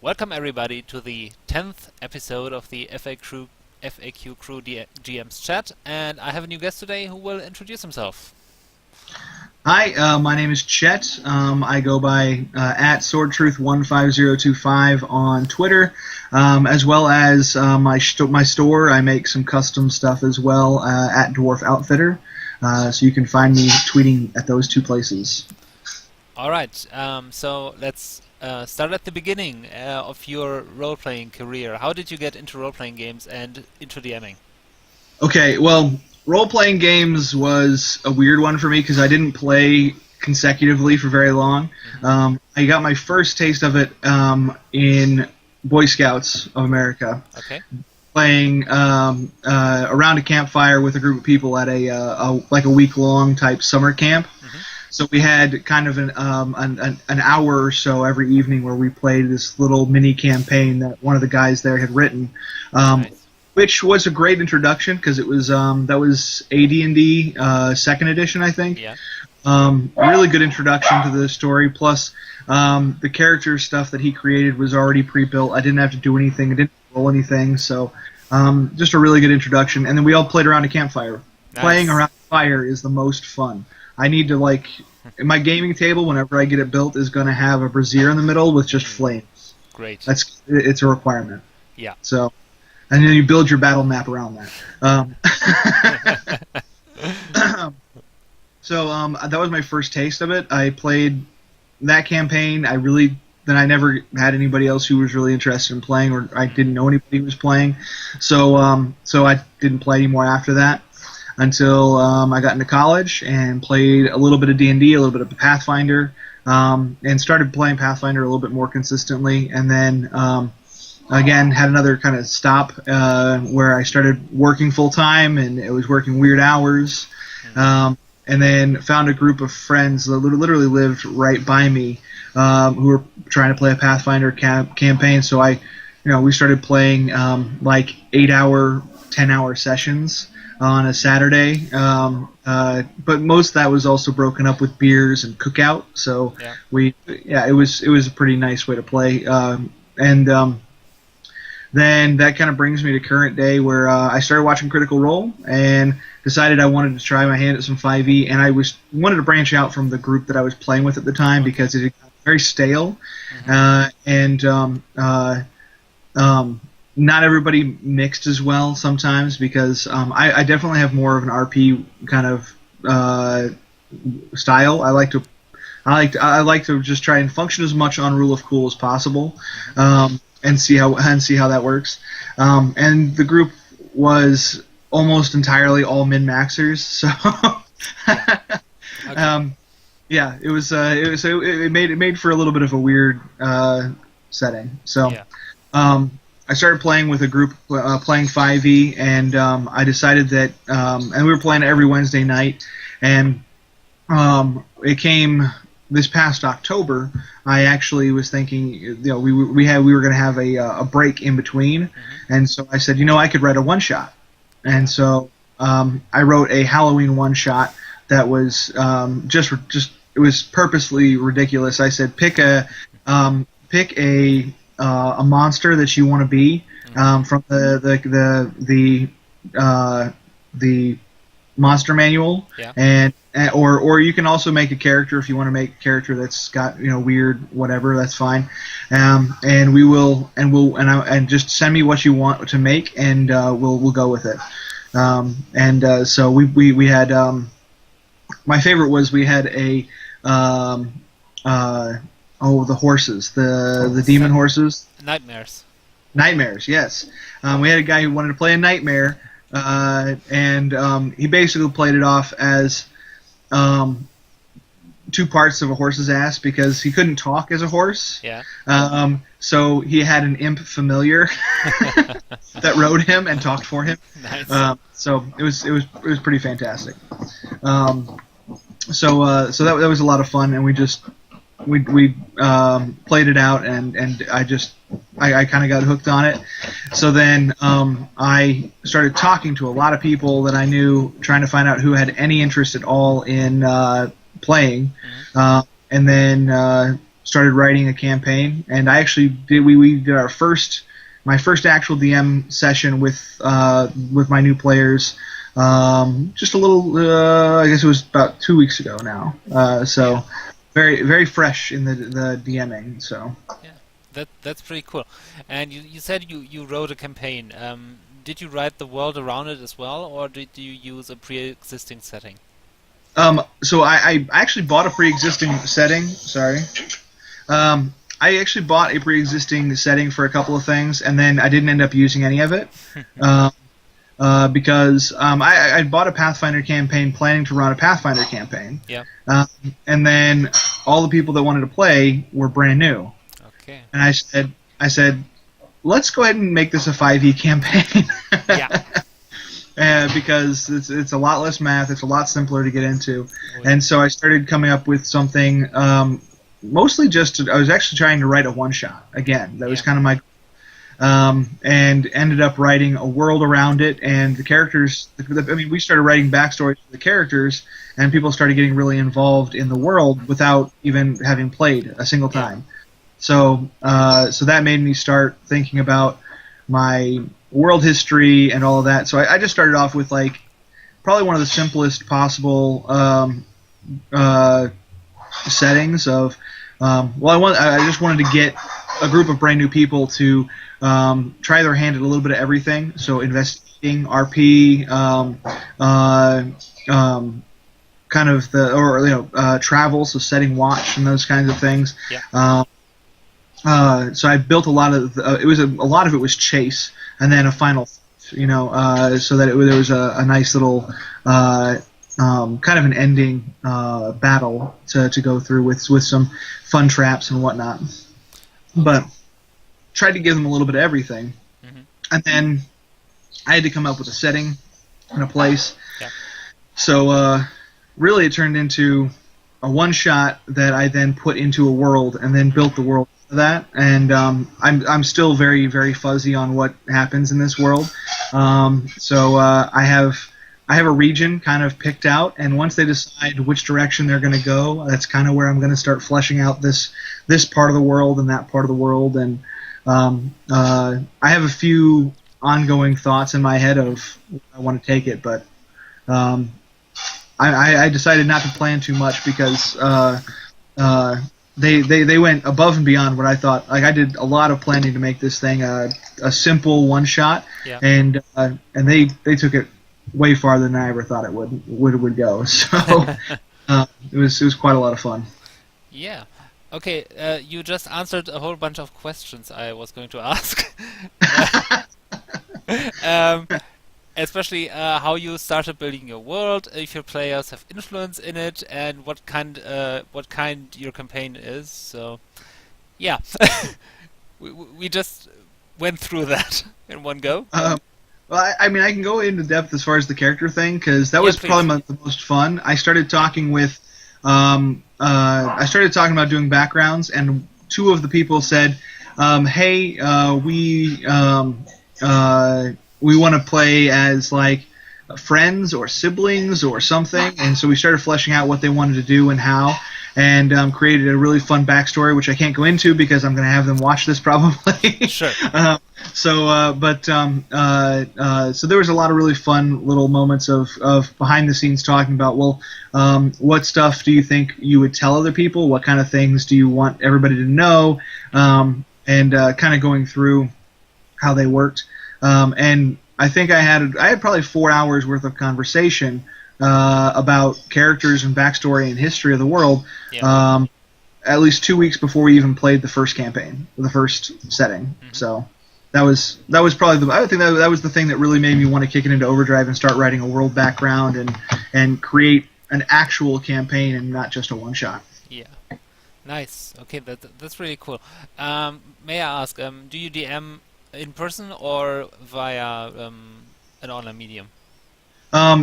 Welcome everybody to the 10th episode of the FAQ Crew GM's chat, and I have a new guest today who will introduce himself. Hi, my name is Chet. I go by at SwordTruth15025 on Twitter, as well as my store. I make some custom stuff as well at Dwarf Outfitter, so you can find me tweeting at those two places. All right, so let's start at the beginning of your role-playing career. How did you get into role-playing games and into DMing? Okay, well, role-playing games was a weird one for me because I didn't play consecutively for very long. I got my first taste of it in Boy Scouts of America. Okay. Playing around a campfire with a group of people at a week-long type summer camp. So we had kind of an hour or so every evening where we played this little mini campaign that one of the guys there had written, Nice. which was a great introduction because it was that was AD&D second edition, I think. Yeah. Really good introduction to the story. Plus, the character stuff that he created was already pre-built. I didn't have to do anything. I didn't roll anything. So just a really good introduction. And then we all played around a campfire. Nice. Playing around a fire is the most fun. I need to, my gaming table, whenever I get it built, is going to have a brazier in the middle with just flames. Great. It's a requirement. Yeah. So, and then you build your battle map around that. So that was my first taste of it. I played that campaign. I never had anybody else who was really interested in playing, or I didn't know anybody who was playing. So I didn't play anymore after that until I got into college and played a little bit of D&D, a little bit of Pathfinder, and started playing Pathfinder a little bit more consistently. And then again had another kind of stop where I started working full time, and it was working weird hours. And then found a group of friends that literally lived right by me who were trying to play a Pathfinder campaign. So we started playing 8-hour, 10-hour sessions on a Saturday. But most of that was also broken up with beers and cookout. So it was a pretty nice way to play. Then that kind of brings me to current day where I started watching Critical Role and decided I wanted to try my hand at some 5e, and I wanted to branch out from the group that I was playing with at the time because it had gotten very stale, and not everybody mixed as well sometimes because I definitely have more of an RP kind of style. I like to just try and function as much on Rule of Cool as possible. And see how that works. And the group was almost entirely all min-maxers, so it made for a little bit of a weird setting. So I started playing with a group playing 5e, and I decided that and we were playing every Wednesday night, and it came this past October. I actually was thinking, we were going to have a break in between, and so I said, I could write a one-shot, and so I wrote a Halloween one-shot that was it was purposely ridiculous. I said, pick a monster that you want to be from the monster manual, or you can also make a character if you want to make a character that's got weird whatever, that's fine, and just send me what you want to make, and we'll go with it. So we had my favorite was we had the horses, the demon horses, Nightmares, yes. We had a guy who wanted to play a nightmare. And he basically played it off as two parts of a horse's ass because he couldn't talk as a horse. Yeah. So he had an imp familiar that rode him and talked for him. Nice. So it was pretty fantastic. So that was a lot of fun, and we played it out, and I kind of got hooked on it. So then I started talking to a lot of people that I knew, trying to find out who had any interest at all in playing. And then started writing a campaign, and I actually did. We did my first actual DM session with my new players. Just a little, I guess it was about 2 weeks ago now. So very, very fresh in the DMing. So yeah, that's pretty cool. And you said you wrote a campaign. Did you write the world around it as well, or did you use a pre-existing setting? So I actually bought a pre-existing setting. Sorry. I actually bought a pre-existing setting for a couple of things, and then I didn't end up using any of it. Because I bought a Pathfinder campaign planning to run a Pathfinder campaign. Yeah. And then all the people that wanted to play were brand new. Okay. And I said, let's go ahead and make this a 5e campaign. Yeah. Because it's a lot less math, it's a lot simpler to get into. Oh, yeah. And so I started coming up with something, mostly I was actually trying to write a one-shot again. That was kind of my and ended up writing a world around it, and the characters. I mean, we started writing backstories for the characters, and people started getting really involved in the world without even having played a single time. So, so that made me start thinking about my world history and all of that. So I just started off with like probably one of the simplest possible settings of. I just wanted to get a group of brand new people to try their hand at a little bit of everything. So investigating, RP, kind of travel, so setting watch and those kinds of things. Yeah. So I built a lot of a lot of it was chase, and then a final, so that there was a nice little kind of an ending battle to go through with some fun traps and whatnot. But tried to give them a little bit of everything. Mm-hmm. And then I had to come up with a setting and a place. Yeah. So really it turned into a one-shot that I then put into a world and then built the world for that. And I'm still very, very fuzzy on what happens in this world. So I have a region kind of picked out, and once they decide which direction they're going to go, that's kind of where I'm going to start fleshing out this part of the world and that part of the world. And I have a few ongoing thoughts in my head of where I want to take it, but I decided not to plan too much because they went above and beyond what I thought. Like, I did a lot of planning to make this thing a simple one shot, and they took it way farther than I ever thought it would go. So it was quite a lot of fun. Yeah. Okay, you just answered a whole bunch of questions I was going to ask. Especially how you started building your world, if your players have influence in it, and what kind your campaign is. So, yeah, we just went through that in one go. Well, I mean, I can go into depth as far as the character thing, because that was probably the most fun. I started talking with, I started talking about doing backgrounds, and two of the people said, "Hey, we want to play as like friends or siblings or something," and so we started fleshing out what they wanted to do and how, and created a really fun backstory, which I can't go into because I'm going to have them watch this probably. Sure. So there was a lot of really fun little moments of behind the scenes talking about, well, what stuff do you think you would tell other people? What kind of things do you want everybody to know? And kind of going through how they worked. And I think I had probably 4 hours worth of conversation about characters and backstory and history of the world. Yeah. At least 2 weeks before we even played the first campaign, the first setting. Mm-hmm. So that was probably I think that was the thing that really made me want to kick it into overdrive and start writing a world background and create an actual campaign and not just a one shot. Yeah. Nice. Okay, that's really cool. May I ask, do you DM in person or via an online medium?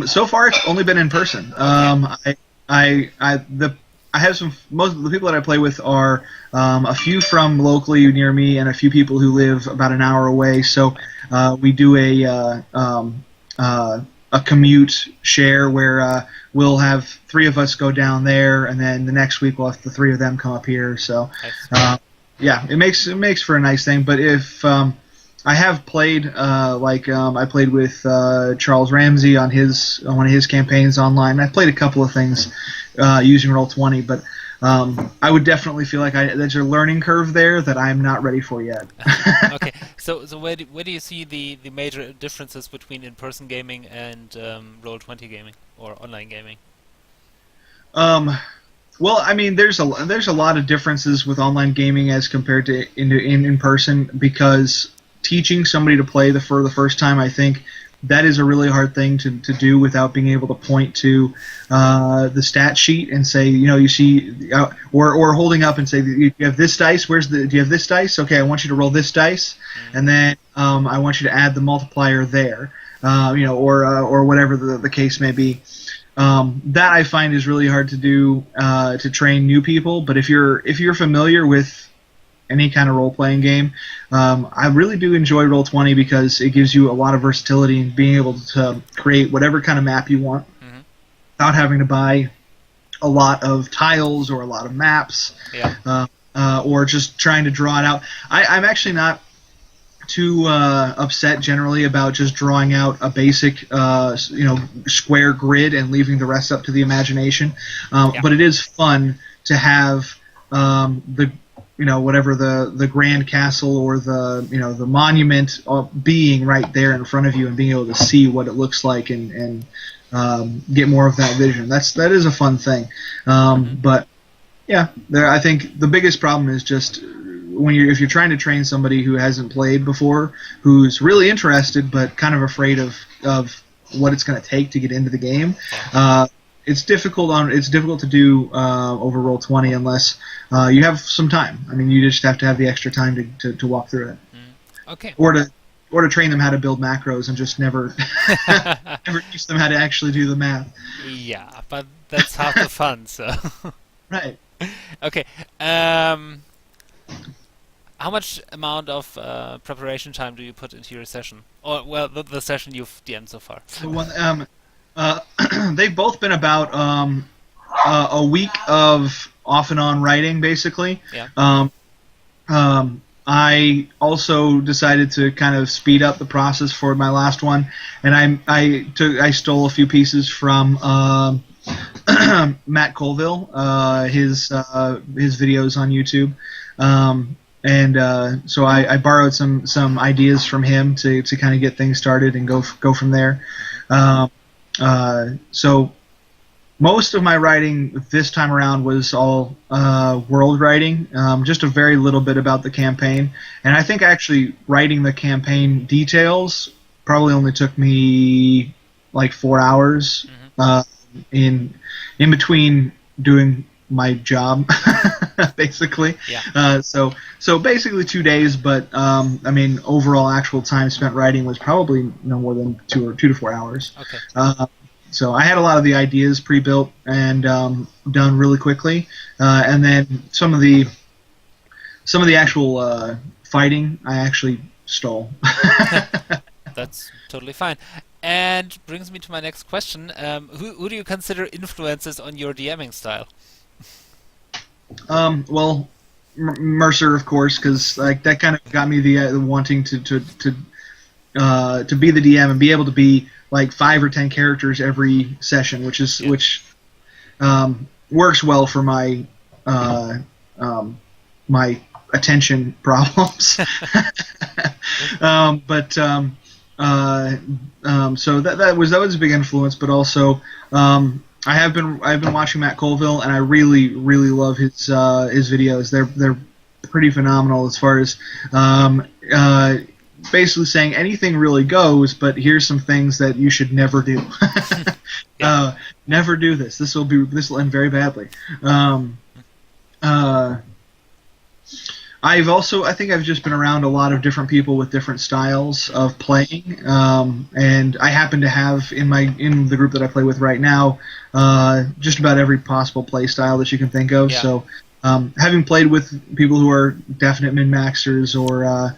So far, it's only been in person. I have most of the people that I play with are a few from locally near me and a few people who live about an hour away. So we do a a commute share where we'll have 3 of us go down there, and then the next week we'll have the 3 of them come up here. So, yeah, it makes for a nice thing. But if I have played I played with Charles Ramsey on one of his campaigns online. I've played a couple of things using Roll20, but I would definitely feel like there's a learning curve there that I'm not ready for yet. Okay, so where do you see the major differences between in-person gaming and Roll20 gaming or online gaming? Well, I mean, there's a lot of differences with online gaming as compared to in person, because teaching somebody to play for the first time, I think that is a really hard thing to do without being able to point to the stat sheet and say, you see, or holding up and say, you have this dice. Do you have this dice? Okay, I want you to roll this dice, and then I want you to add the multiplier there, or whatever the case may be. That I find is really hard to do to train new people. But if you're familiar with any kind of role-playing game, I really do enjoy Roll20 because it gives you a lot of versatility in being able to create whatever kind of map you want without having to buy a lot of tiles or a lot of maps, or just trying to draw it out. I'm actually not too upset generally about just drawing out a basic square grid and leaving the rest up to the imagination. But it is fun to have whatever the Grand Castle or the monument being right there in front of you and being able to see what it looks like and get more of that vision. That is a fun thing. But yeah, I think the biggest problem is just if you're trying to train somebody who hasn't played before, who's really interested but kind of afraid of what it's going to take to get into the game. It's difficult to do over Roll20 unless you have some time. I mean, you just have to have the extra time to walk through it. Okay. Or to train them how to build macros and just never teach them how to actually do the math. Yeah, but that's half the fun. So. Right. Okay. How much amount of preparation time do you put into your session? Or the session you've DM'd so far? They've both been about a week of off and on writing, basically. Yeah. I also decided to kind of speed up the process for my last one, and I stole a few pieces from Matt Colville, his videos on YouTube, and so I borrowed some ideas from him to kind of get things started and go from there. So most of my writing this time around was all world writing, just a very little bit about the campaign. And I think actually writing the campaign details probably only took me like 4 hours in between doing my job, basically. Yeah. So basically 2 days, but I mean overall actual time spent writing was probably no more than 2 to 4 hours. Okay. So I had a lot of the ideas pre-built and done really quickly, and then some of the actual fighting I actually stole. That's totally fine. And brings me to my next question. Who do you consider influences on your DMing style? Well, Mercer, of course, because like that kind of got me the wanting to be the DM and be able to be like 5 or 10 characters every session, which works well for my my attention problems. So that was a big influence, but also I've been watching Matt Colville, and I really love his videos. They're pretty phenomenal as far as basically saying anything really goes, but here's some things that you should never do. Never do this. This will end very badly. I think I've just been around a lot of different people with different styles of playing, and I happen to have in the group that I play with right now just about every possible play style that you can think of. Yeah. So having played with people who are definite min-maxers or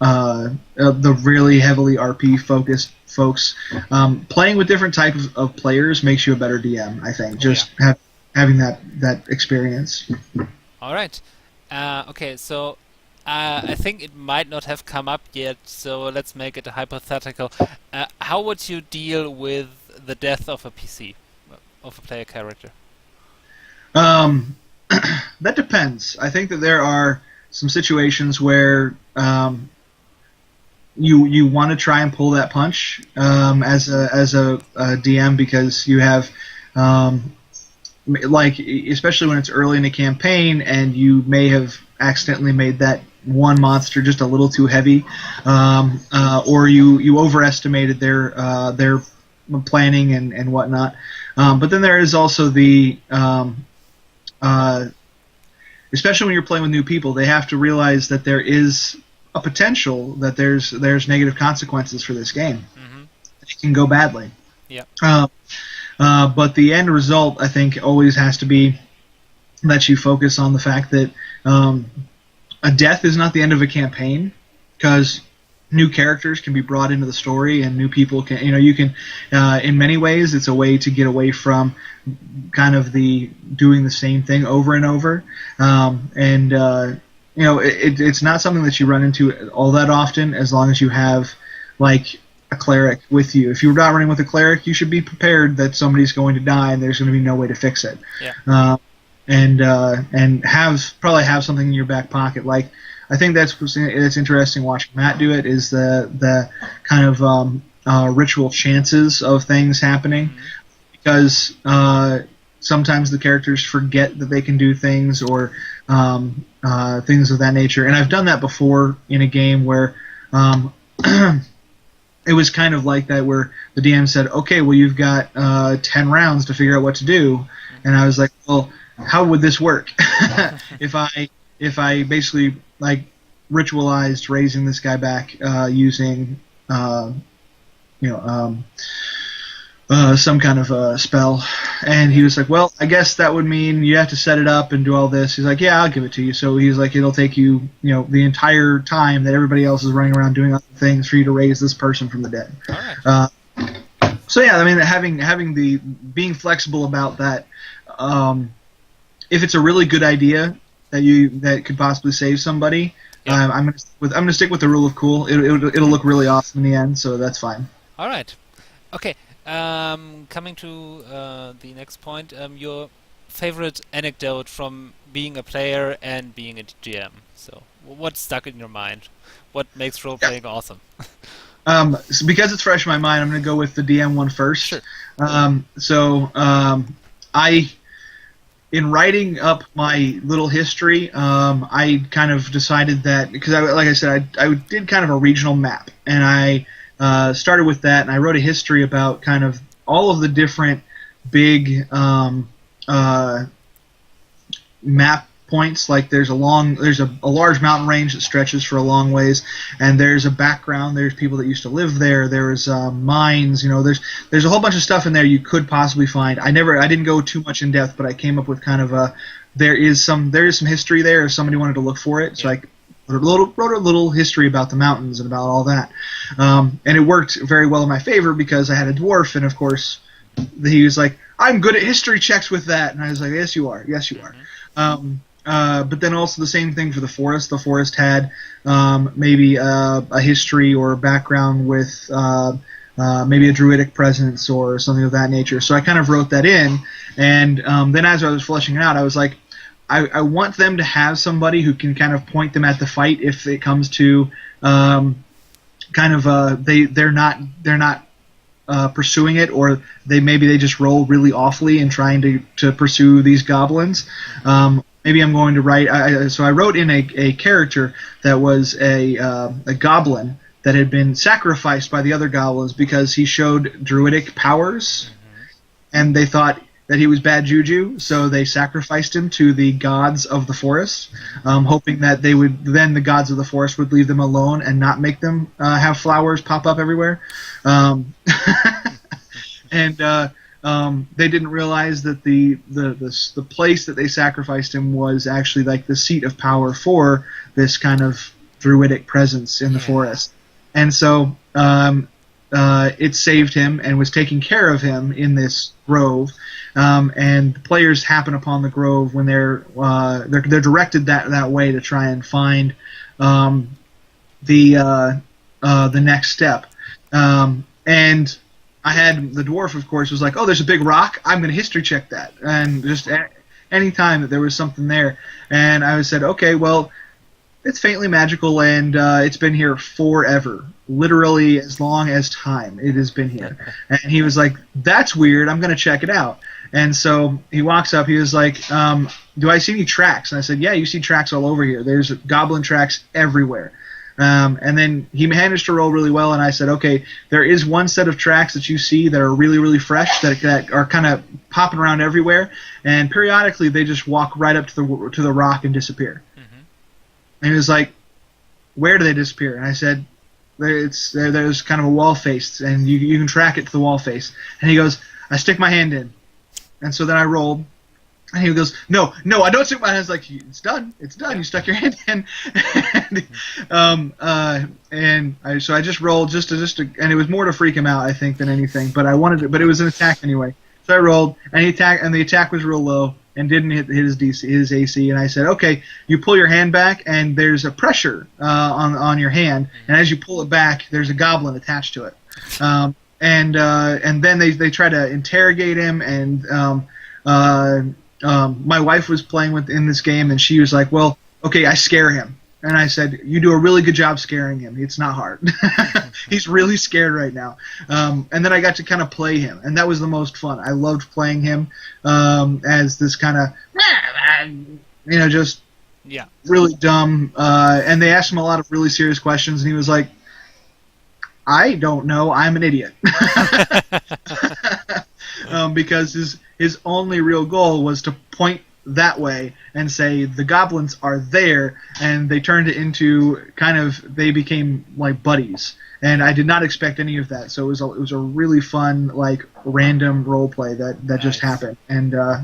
the really heavily RP focused folks. Playing with different types of players makes you a better DM, I think. Having that experience. All right. Okay, so I think it might not have come up yet, so let's make it a hypothetical. How would you deal with the death of a PC, of a player character? That depends. I think that there are some situations where you want to try and pull that punch as a DM, because you have like, especially when it's early in a campaign and you may have accidentally made that one monster just a little too heavy, or you overestimated their planning and whatnot. But then there is also the especially when you're playing with new people, they have to realize that there is a potential that there's negative consequences for this game. Mm-hmm. It can go badly. Yeah. But the end result, I think, always has to be that you focus on the fact that a death is not the end of a campaign, because new characters can be brought into the story, and new people can, you can, in many ways, it's a way to get away from kind of the doing the same thing over and over, it's not something that you run into all that often, as long as you have like a cleric with you. If you're not running with a cleric, you should be prepared that somebody's going to die and there's going to be no way to fix it. Yeah. And probably have something in your back pocket. Like, I think it's interesting watching Matt do it, is the kind of ritual chances of things happening, because sometimes the characters forget that they can do things, or things of that nature. And I've done that before in a game where it was kind of like that, where the DM said, okay, well, you've got 10 rounds to figure out what to do. And I was like, well, how would this work? if I basically like ritualized raising this guy back using some kind of a spell. And he was like, well, I guess that would mean you have to set it up and do all this. He's like, yeah, I'll give it to you. So he's like, it'll take you, the entire time that everybody else is running around doing other things for you to raise this person from the dead. All right. So yeah, I mean, being flexible about that. If it's a really good idea that could possibly save somebody, yeah. I'm gonna stick with the rule of cool. It'll look really awesome in the end, so that's fine. All right. Okay. Coming to the next point, your favorite anecdote from being a player and being a GM. So, what's stuck in your mind? What makes role-playing awesome? So because it's fresh in my mind, I'm going to go with the DM one first. Sure. In writing up my little history, I kind of decided that, because like I said, I did kind of a regional map, and I started with that, and I wrote a history about kind of all of the different big map points. Like there's a large mountain range that stretches for a long ways, and there's a background. There's people that used to live there. There's mines. There's a whole bunch of stuff in there you could possibly find. I didn't go too much in depth, but I came up with kind of there is some history there if somebody wanted to look for it. So I wrote a little history about the mountains and about all that, and it worked very well in my favor, because I had a dwarf, and of course he was like, I'm good at history checks with that, and I was like, yes you are. But then also the same thing for the forest. The forest had maybe a history or a background with maybe a druidic presence or something of that nature. So I kind of wrote that in, and then as I was fleshing it out, I was like, I want them to have somebody who can kind of point them at the fight if it comes to they're not pursuing it, or they just roll really awfully in trying to pursue these goblins. Maybe I'm going to write. So I wrote in a character that was a goblin that had been sacrificed by the other goblins because he showed druidic powers, and they thought that he was bad juju, so they sacrificed him to the gods of the forest, hoping that the gods of the forest would leave them alone and not make them have flowers pop up everywhere. And they didn't realize that the place that they sacrificed him was actually like the seat of power for this kind of druidic presence in the forest, and so it saved him and was taking care of him in this grove. And the players happen upon the grove when they're directed that way to try and find the next step. And I had the dwarf, of course, was like, "Oh, there's a big rock. I'm going to history check that." And just any time that there was something there, and I said, "Okay, well, it's faintly magical, and it's been here forever, literally as long as time. It has been here." And he was like, "That's weird. I'm going to check it out." And so he walks up. He was like, "Do I see any tracks?" And I said, "Yeah, you see tracks all over here. There's goblin tracks everywhere." And then he managed to roll really well, and I said, "Okay, there is one set of tracks that you see that are really, really fresh, that are kind of popping around everywhere, and periodically they just walk right up to the rock and disappear." And he was like, "Where do they disappear?" And I said, "There's kind of a wall face, and you can track it to the wall face." And he goes, "I stick my hand in." And so then I rolled, and he goes, "No, I don't stick my hand." I was like, "It's done. It's done. You stuck your hand in." So I just rolled just to, and it was more to freak him out, I think, than anything. But I wanted it, but it was an attack anyway. So I rolled, and the attack was real low and didn't hit his AC. And I said, "Okay, you pull your hand back, and there's a pressure on your hand, and as you pull it back, there's a goblin attached to it." And then they try to interrogate him, and my wife was playing in this game, and she was like, "Well, okay, I scare him." And I said, "You do a really good job scaring him. It's not hard." He's really scared right now. And then I got to kind of play him, and that was the most fun. I loved playing him as this kind of, just really dumb. And they asked him a lot of really serious questions, and he was like, "I don't know. I'm an idiot." Because his only real goal was to point that way and say the goblins are there, and they turned it into they became like buddies, and I did not expect any of that. So it was a really fun, like, random role play that just happened, and I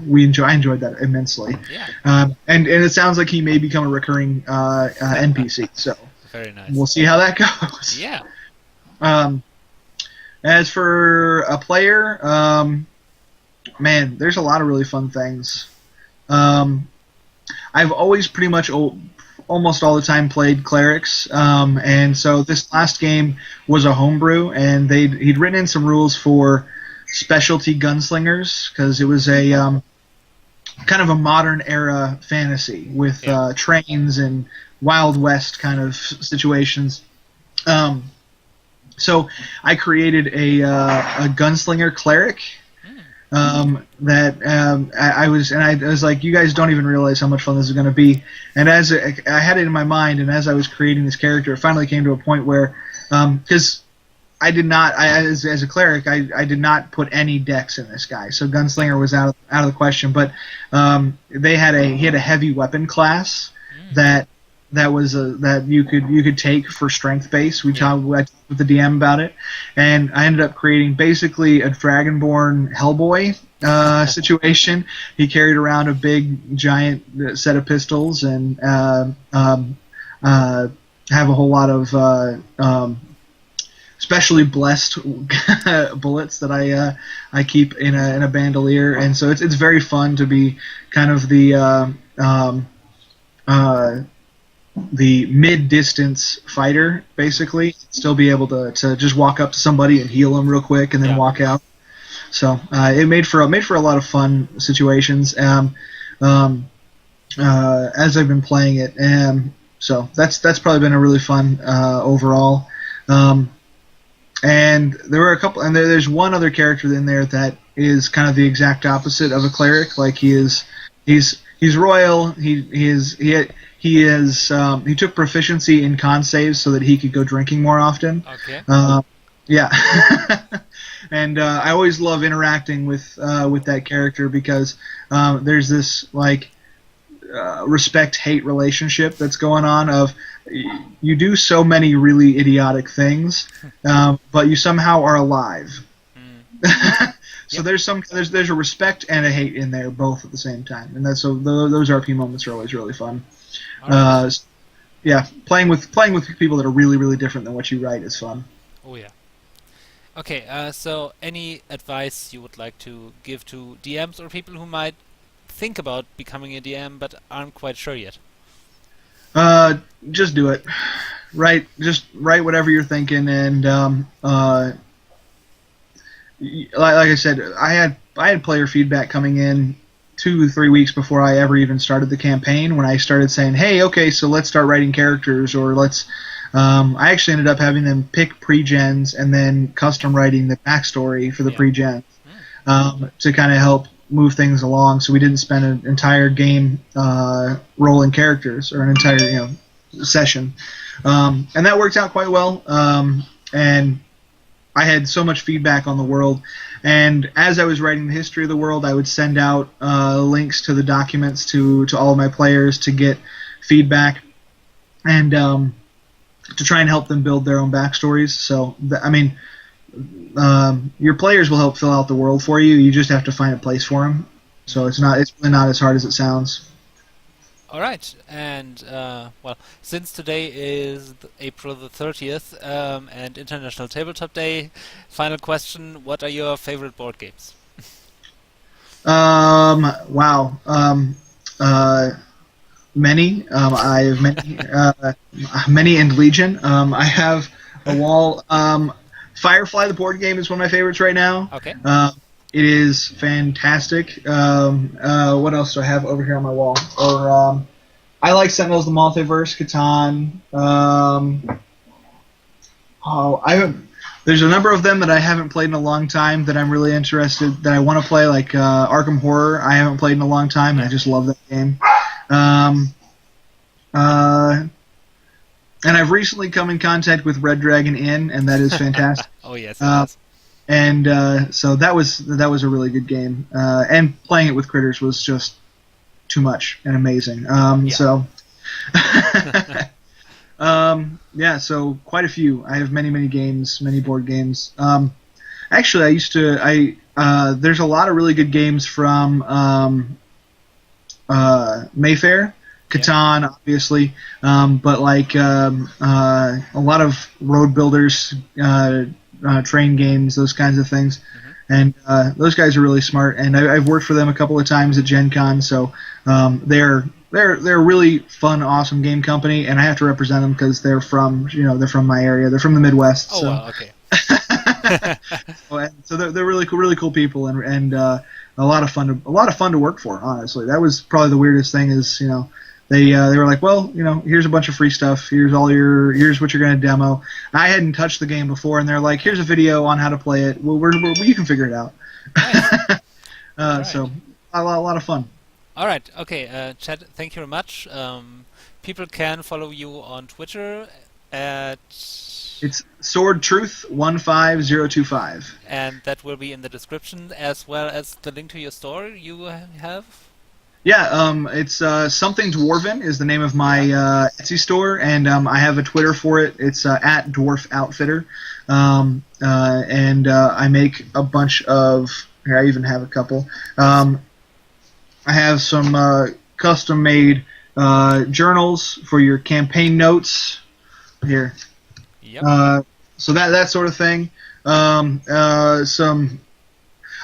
enjoyed that immensely. And it sounds like he may become a recurring NPC. So very nice. We'll see how that goes. As for a player, man, there's a lot of really fun things. I've always pretty much almost all the time played clerics, and so this last game was a homebrew, and he'd written in some rules for specialty gunslingers, because it was a kind of a modern era fantasy with trains and Wild West kind of situations. So I created a gunslinger cleric. I was like, you guys don't even realize how much fun this is going to be. And as I had it in my mind, and as I was creating this character, it finally came to a point where, because as a cleric, I did not put any dex in this guy, so gunslinger was out of the question. But he had a heavy weapon class that you could take for strength base. I talked with the DM about it, and I ended up creating basically a Dragonborn Hellboy situation. He carried around a big giant set of pistols, and have a whole lot of specially blessed bullets that I keep in a bandolier, and so it's very fun to be kind of the mid-distance fighter, basically. Still be able to just walk up to somebody and heal them real quick, and then walk out. So it made for a lot of fun situations as I've been playing it, and so that's probably been a really fun overall. And there were a couple, and there's one other character in there that is kind of the exact opposite of a cleric. Like he's royal. He took proficiency in con saves so that he could go drinking more often. Okay. And I always love interacting with that character, because there's this like respect-hate relationship that's going on. Of you do so many really idiotic things, but you somehow are alive. So there's a respect and a hate in there, both at the same time, and those RP moments are always really fun. yeah, playing with people that are really really different than what you write is fun. Oh yeah. Okay, so any advice you would like to give to DMs or people who might think about becoming a DM but aren't quite sure yet? Uh, just do it. Just write whatever you're thinking, and like I said, I had player feedback coming in 2 3 weeks before I ever even started the campaign. When I started saying, "Hey, okay, so let's start writing characters," or let's, I actually ended up having them pick pre-gens and then custom writing the backstory for the pre-gens to kind of help move things along. So we didn't spend an entire game rolling characters or an entire session, and that worked out quite well. And I had so much feedback on the world, and as I was writing the history of the world, I would send out links to the documents to all of my players to get feedback and to try and help them build their own backstories. So, your players will help fill out the world for you. You just have to find a place for them. So it's really not as hard as it sounds. All right, and well, since today is April the 30th and International Tabletop Day, final question: what are your favorite board games? Wow. Many. I have many. Many and Legion. I have a wall. Firefly, the board game, is one of my favorites right now. Okay. It is fantastic. What else do I have over here on my wall? Or I like Sentinels of the Multiverse, Catan. There's a number of them that I haven't played in a long time that I'm really interested, that I want to play, like Arkham Horror. I haven't played in a long time, and I just love that game. And I've recently come in contact with Red Dragon Inn, and that is fantastic. Oh yes, it is. And so that was a really good game. And playing it with critters was just too much and amazing. So yeah, so quite a few. I have many games, many board games. Actually, there's a lot of really good games from Mayfair. Catan, obviously, but like a lot of road builders, train games, those kinds of things, and those guys are really smart. And I've worked for them a couple of times at Gen Con, so they're a really fun, awesome game company, and I have to represent them because they're from my area. They're from the Midwest. Oh, so. wow, okay. So they're really cool people, and a lot of fun to work for. Honestly, that was probably the weirdest thing. Is they were like, well, here's a bunch of free stuff. Here's what you're going to demo. I hadn't touched the game before, and they're like, here's a video on how to play it. Well, you can figure it out. Nice. Right. So a lot of fun. All right. Okay, Chet, thank you very much. People can follow you on Twitter at... It's SwordTruth15025. And that will be in the description, as well as the link to your store you have? Yeah, it's Something Dwarven is the name of my Etsy store, and I have a Twitter for it. It's at Dwarf Outfitter, and I make a bunch of. Here, I even have a couple. I have some custom-made journals for your campaign notes. Here. Yep. So that sort of thing.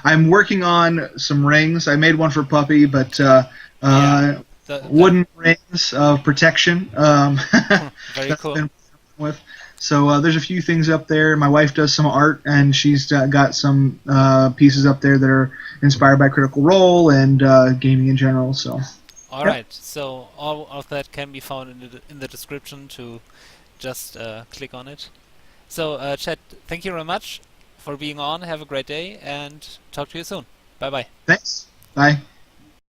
I'm working on some rings. I made one for Puppy, but wooden rings of protection. Very cool. With. So there's a few things up there. My wife does some art, and she's got some pieces up there that are inspired by Critical Role and gaming in general. So. All right. So all of that can be found in the description. To just click on it. So Chet, thank you very much for being on. Have a great day, and talk to you soon. Bye-bye. Thanks. Bye.